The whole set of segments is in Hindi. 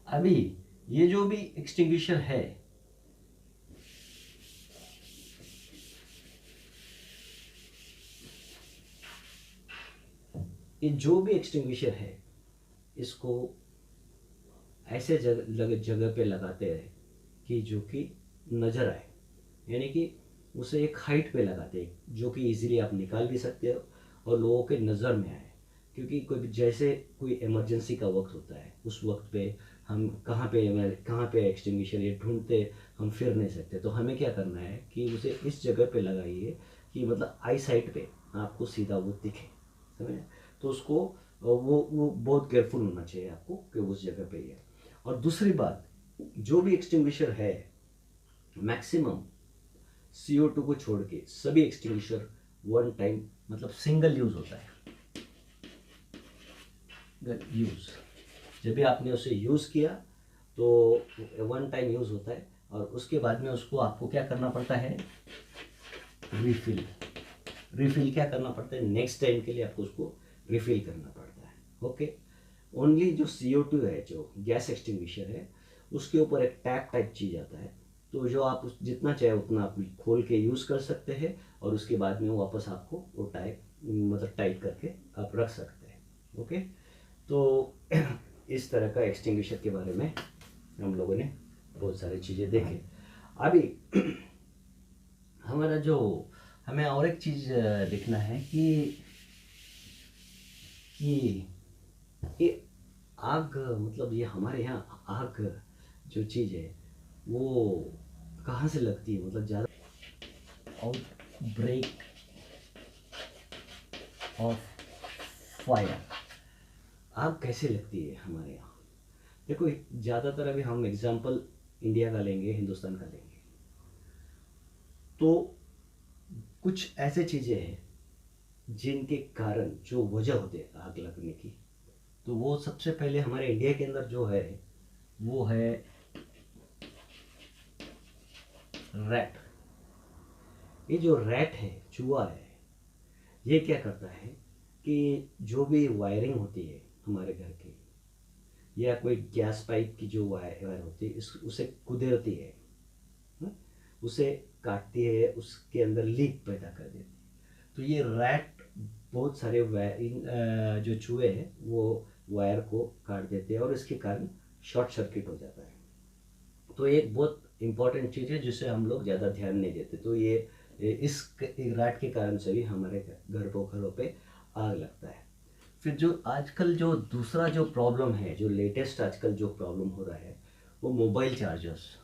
अभी ये जो भी एक्सटिंग्विशर है, ये जो भी एक्सटिंग्विशर है, इसको ऐसे जगह जगह पे लगाते हैं कि जो कि नज़र आए, यानी कि उसे एक हाइट पे लगाते हैं जो कि इजीली आप निकाल भी सकते हो और लोगों के नज़र में आए। क्योंकि कोई जैसे कोई इमरजेंसी का वक्त होता है, उस वक्त पे हम कहाँ पे एक्सटिंग्विशर ये ढूंढते, हम फिर नहीं सकते, तो हमें क्या करना है कि उसे इस जगह पे लगाइए कि मतलब आई साइट पे आपको सीधा वो दिखे, समझे। तो उसको वो बहुत केयरफुल होना चाहिए आपको कि उस जगह पे ही है। और दूसरी बात, जो भी एक्सटिंग्विशर है, मैक्सिमम CO2 को छोड़ के सभी एक्सटिंग्विशर वन टाइम मतलब सिंगल यूज होता है। यूज, जब भी आपने उसे यूज किया तो वन टाइम यूज होता है, और उसके बाद में उसको आपको क्या करना पड़ता है, रिफिल। रिफिल क्या करना पड़ता है, नेक्स्ट टाइम के लिए आपको उसको रिफिल करना पड़ता है। ओके। ओनली जो CO2 है, जो गैस एक्सटिंग्विशर है, उसके ऊपर एक टैप टाइप चीज आता है, तो जो आप जितना चाहे उतना आप खोल के यूज़ कर सकते हैं, और उसके बाद में वो वापस आपको वो टाइप मतलब टाइट करके आप रख सकते हैं। ओके। तो इस तरह का एक्सटिंग्विशर के बारे में हम लोगों ने बहुत सारी चीज़ें देखे। अभी हमारा जो हमें और एक चीज़ देखना है कि ये आग, मतलब ये हमारे यहाँ आग जो चीज़ है वो कहाँ से लगती है, मतलब ज़्यादा आउटब्रेक ऑफ फायर आग कैसे लगती है हमारे यहाँ। देखो, ज़्यादातर अभी हम एग्जांपल इंडिया का लेंगे, हिंदुस्तान का लेंगे, तो कुछ ऐसे चीज़ें हैं जिनके कारण जो वजह होते हैं आग लगने की, तो वो सबसे पहले हमारे इंडिया के अंदर जो है वो है रैट। ये जो रैट है, चूहा है, ये क्या करता है कि जो भी वायरिंग होती है हमारे घर की, या कोई गैस पाइप की जो वायर होती है, उसे कुदेरती है, हाँ? उसे काटती है, उसके अंदर लीक पैदा कर देती है। तो ये रैट बहुत सारे वायरिंग जो चूहे हैं वो वायर को काट देते हैं, और इसके कारण शॉर्ट सर्किट हो जाता है। तो एक बहुत इंपॉर्टेंट चीज़ है जिसे हम लोग ज़्यादा ध्यान नहीं देते। तो ये इस रैट के कारण से भी हमारे घरों पे आग लगता है। फिर जो आजकल जो दूसरा जो प्रॉब्लम है, जो लेटेस्ट आजकल जो प्रॉब्लम हो रहा है, वो मोबाइल चार्जर्स।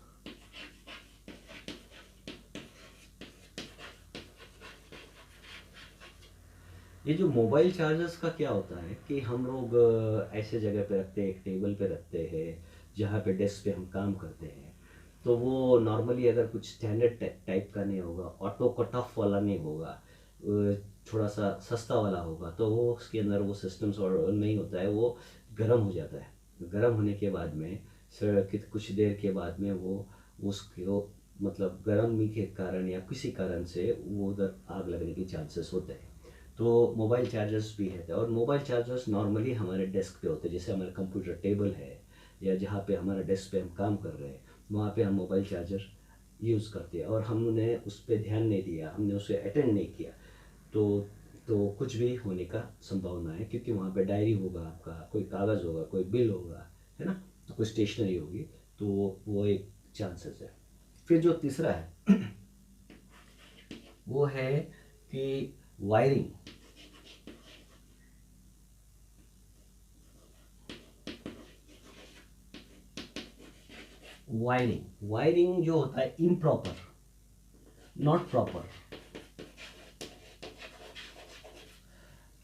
ये जो मोबाइल चार्जर्स का क्या होता है कि हम लोग ऐसे जगह पे रखते हैं, एक टेबल पे रखते हैं जहाँ पे डेस्क पे हम काम करते हैं। तो वो नॉर्मली अगर कुछ स्टैंडर्ड टाइप का नहीं होगा, ऑटो कट ऑफ वाला नहीं होगा, थोड़ा सा सस्ता वाला होगा, तो वो उसके अंदर वो सिस्टम्स और नहीं होता है, वो गर्म हो जाता है। गर्म होने के बाद में सर कुछ देर के बाद में वो उसको मतलब गर्मी के कारण या किसी कारण से वो उधर आग लगने के चांसेस होते हैं। तो मोबाइल चार्जर्स भी है, और मोबाइल चार्जर्स नॉर्मली हमारे डेस्क पे होते हैं, जैसे हमारा कंप्यूटर टेबल है या जहाँ पे हमारा डेस्क पे हम काम कर रहे हैं, वहाँ पे हम मोबाइल चार्जर यूज़ करते हैं, और हमने उस पर ध्यान नहीं दिया, हमने उसे अटेंड नहीं किया, तो कुछ भी होने का संभावना है, क्योंकि वहाँ पे डायरी होगा, आपका कोई कागज़ होगा, कोई बिल होगा, है ना, तो कोई स्टेशनरी होगी, तो वो एक चांसेस है। फिर जो तीसरा है वो है कि वायरिंग। वायरिंग जो होता है improper, not proper,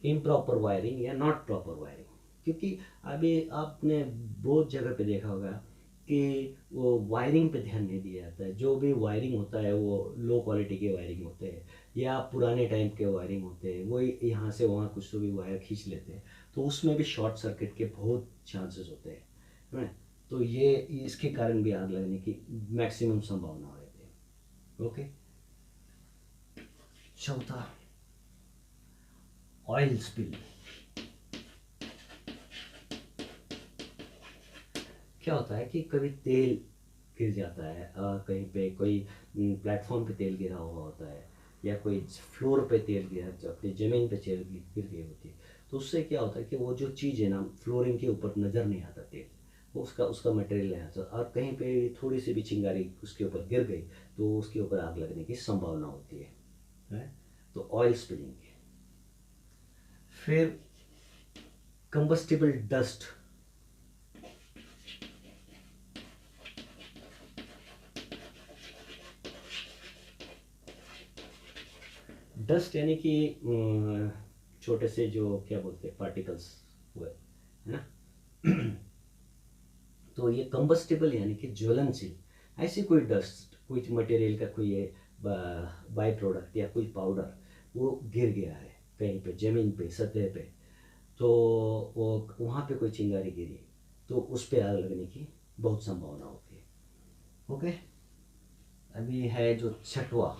improper wiring या नॉट प्रॉपर वायरिंग। क्योंकि अभी आपने बहुत जगह पे देखा होगा कि वो वायरिंग पे ध्यान नहीं दिया जाता है। जो भी वायरिंग होता है वो लो क्वालिटी के वायरिंग होते हैं, या पुराने टाइम के वायरिंग होते हैं, वो यहाँ से वहाँ कुछ तो भी वायर खींच लेते हैं, तो उसमें भी शॉर्ट सर्किट के बहुत चांसेस होते हैं, है ना। तो ये इसके कारण भी आग लगने की मैक्सिमम संभावना रहती है। ओके। चौथा, ऑयल स्पिल। क्या होता है कि कभी तेल गिर जाता है, कहीं पे कोई प्लेटफॉर्म पे तेल गिरा हुआ होता है, या कोई फ्लोर पे तेल गिरा, जो अपनी ज़मीन पे तेल गिर गई होती है, तो उससे क्या होता है कि वो जो चीज़ है ना, फ्लोरिंग के ऊपर नज़र नहीं आता तेल, वो उसका उसका मटेरियल नहीं आता, और कहीं पे थोड़ी सी भी चिंगारी उसके ऊपर गिर गई तो उसके ऊपर आग लगने की संभावना होती है। तो ऑयल स्पिलिंग। फिर कंबस्टिबल डस्ट। डस्ट यानी कि छोटे से जो क्या बोलते हैं पार्टिकल्स हुए, है ना। तो ये कंबस्टिबल यानी कि ज्वलनशील ऐसी कोई डस्ट, कोई मटेरियल का कोई ये बाय प्रोडक्ट या कोई पाउडर वो गिर गया है कहीं पे ज़मीन पे सतह पे, तो वो वहाँ पे कोई चिंगारी गिरी तो उस पे आग लगने की बहुत संभावना होती है। ओके, अभी है जो छठवा,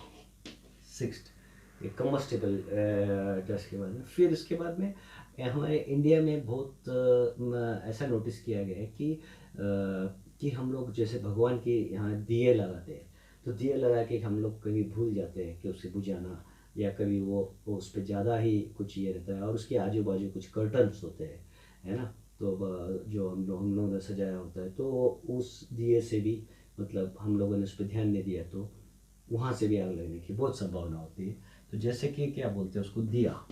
सिक्स्थ, ये कम्बस्टिबल डस्ट के बाद में। फिर इसके बाद में हमारे इंडिया में बहुत ऐसा नोटिस किया गया है कि हम लोग जैसे भगवान के यहाँ दिए लगाते हैं, तो दिए लगा के हम लोग कभी भूल जाते हैं कि उसे बुझाना, या कभी वो उस पर ज़्यादा ही कुछ ये रहता है, और उसके आजू बाजू कुछ कर्टन्स होते हैं, है ना। तो जो हम लोगों ने सजाया होता है, तो उस दिए से भी मतलब हम लोगों ने उस पर ध्यान नहीं दिया तो वहाँ से भी आग लगने की बहुत संभावना होती है। तो जैसे कि क्या बोलते हैं उसको, दिया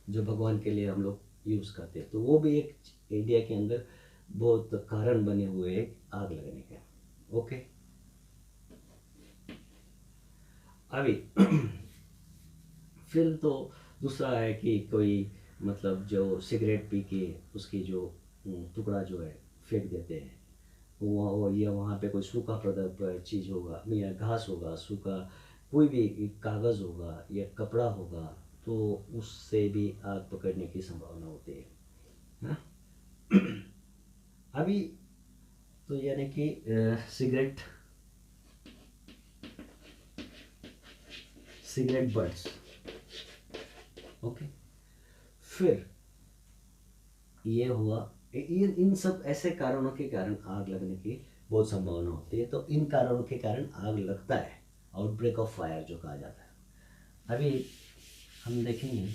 जो भगवान के लिए हम लोग यूज़ करते हैं, तो वो भी एक इंडिया के अंदर बहुत कारण बने हुए एक आग लगने का। ओके, अभी फिर तो दूसरा है कि कोई मतलब जो सिगरेट पी के उसकी जो टुकड़ा जो है फेंक देते हैं, वो या वहाँ पे कोई सूखा पदार्थ चीज़ होगा या घास होगा, सूखा कोई भी कागज़ होगा या कपड़ा होगा, तो उससे भी आग पकड़ने की संभावना होती है ना। अभी तो यानी कि सिगरेट, सिगरेट बर्ड्स। ओके, फिर ये हुआ, इन सब ऐसे कारणों के कारण आग लगने की बहुत संभावना होती है, तो इन कारणों के कारण आग लगता है, आउटब्रेक ऑफ फायर जो कहा जाता है। अभी हम देखेंगे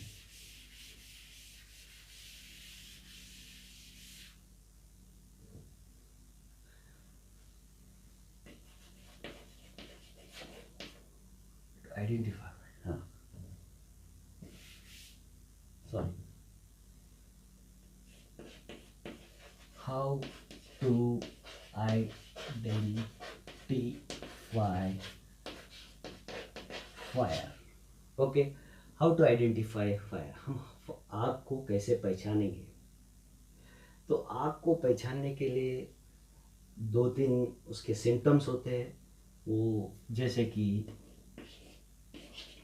आइडेंटिफाई, हाँ sorry, how to identify fire. Okay, how to identify fire, हम आग को कैसे पहचानेंगे। तो आग को पहचानने के लिए दो तीन उसके सिम्टम्स होते हैं, वो जैसे कि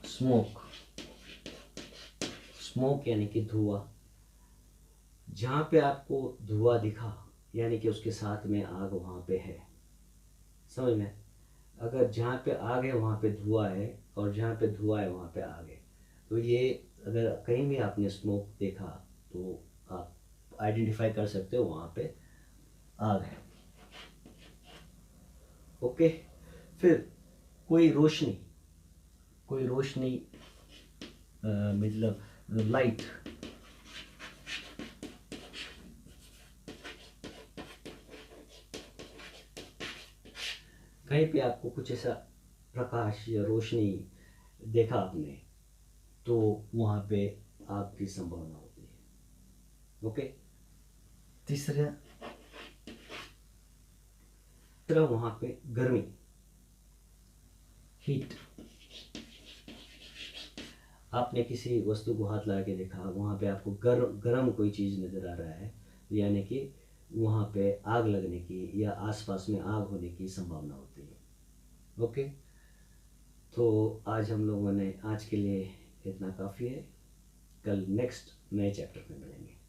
स्मोक, स्मोक यानी कि धुआं, जहाँ पे आपको धुआं दिखा यानी कि उसके साथ में आग वहाँ पे है, समझ में। अगर जहाँ पे आग है वहाँ पे धुआं है, और जहाँ पे धुआं है वहाँ पे आग है, तो ये अगर कहीं भी आपने स्मोक देखा तो आप आइडेंटिफाई कर सकते हो वहाँ पे आग है। ओके, फिर कोई रोशनी, कोई रोशनी मतलब लाइट, कहीं पे आपको कुछ ऐसा प्रकाश या रोशनी देखा आपने, तो वहाँ पे आग की संभावना होती है। ओके, तीसरा, तीसरा वहाँ पे गर्मी, हीट, आपने किसी वस्तु को हाथ लगा के देखा, वहाँ पे आपको गर्म कोई चीज़ नज़र आ रहा है, यानी कि वहाँ पे आग लगने की या आसपास में आग होने की संभावना होती है। ओके, तो आज हम लोगों ने, आज के लिए इतना काफ़ी है, कल नेक्स्ट नए चैप्टर में मिलेंगे।